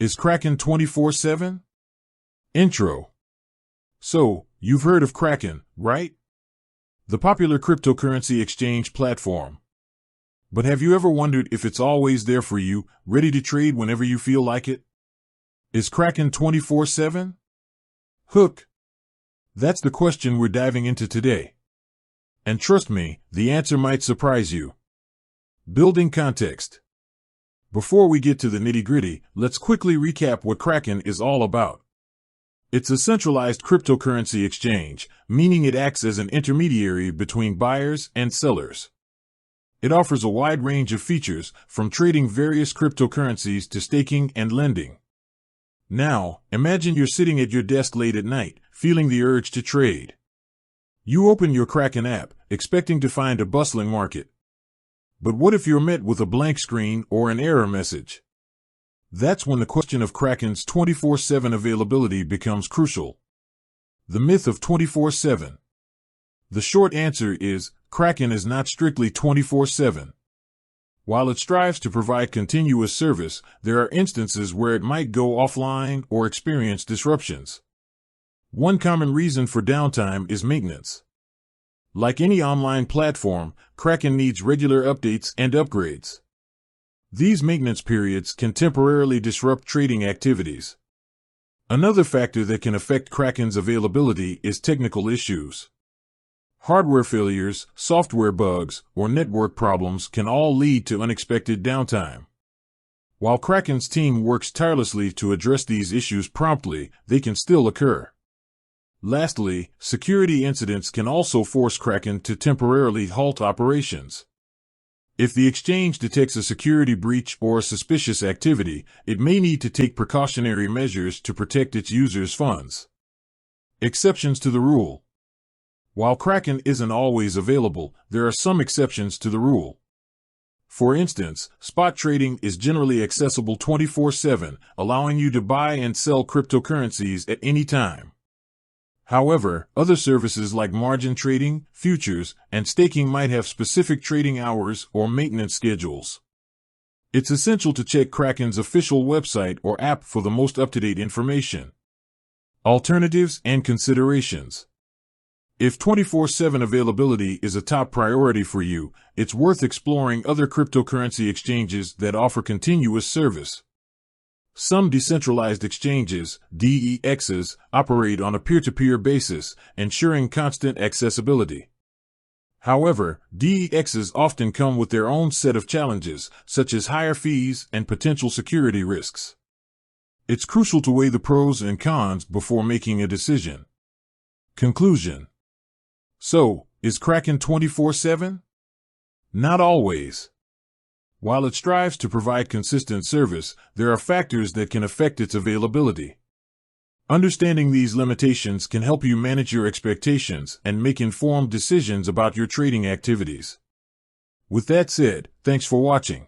Is Kraken 24/7? Intro. So, you've heard of Kraken, right? The popular cryptocurrency exchange platform. But have you ever wondered if it's always there for you, ready to trade whenever you feel like it? Is Kraken 24/7? Hook. That's the question we're diving into today. And trust me, the answer might surprise you. Building context. Before we get to the nitty-gritty, let's quickly recap what Kraken is all about. It's a centralized cryptocurrency exchange, meaning it acts as an intermediary between buyers and sellers. It offers a wide range of features, from trading various cryptocurrencies to staking and lending. Now, imagine you're sitting at your desk late at night, feeling the urge to trade. You open your Kraken app, expecting to find a bustling market. But what if you're met with a blank screen or an error message? That's when the question of Kraken's 24/7 availability becomes crucial. The myth of 24/7. The short answer is, Kraken is not strictly 24/7. While it strives to provide continuous service, there are instances where it might go offline or experience disruptions. One common reason for downtime is maintenance. Like any online platform, Kraken needs regular updates and upgrades. These maintenance periods can temporarily disrupt trading activities. Another factor that can affect Kraken's availability is technical issues. Hardware failures, software bugs, or network problems can all lead to unexpected downtime. While Kraken's team works tirelessly to address these issues promptly, they can still occur. Lastly, security incidents can also force Kraken to temporarily halt operations. If the exchange detects a security breach or a suspicious activity, it may need to take precautionary measures to protect its users' funds. Exceptions to the rule. While Kraken isn't always available, there are some exceptions to the rule. For instance, spot trading is generally accessible 24/7, allowing you to buy and sell cryptocurrencies at any time. However, other services like margin trading, futures, and staking might have specific trading hours or maintenance schedules. It's essential to check Kraken's official website or app for the most up-to-date information. Alternatives and considerations. If 24/7 availability is a top priority for you, it's worth exploring other cryptocurrency exchanges that offer continuous service. Some decentralized exchanges, DEXs, operate on a peer-to-peer basis, ensuring constant accessibility. However, DEXs often come with their own set of challenges, such as higher fees and potential security risks. It's crucial to weigh the pros and cons before making a decision. Conclusion. So, is Kraken 24/7? Not always. While it strives to provide consistent service, there are factors that can affect its availability. Understanding these limitations can help you manage your expectations and make informed decisions about your trading activities. With that said, thanks for watching.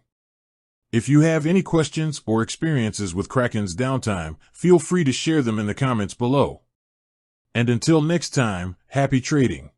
If you have any questions or experiences with Kraken's downtime, feel free to share them in the comments below. And until next time, happy trading.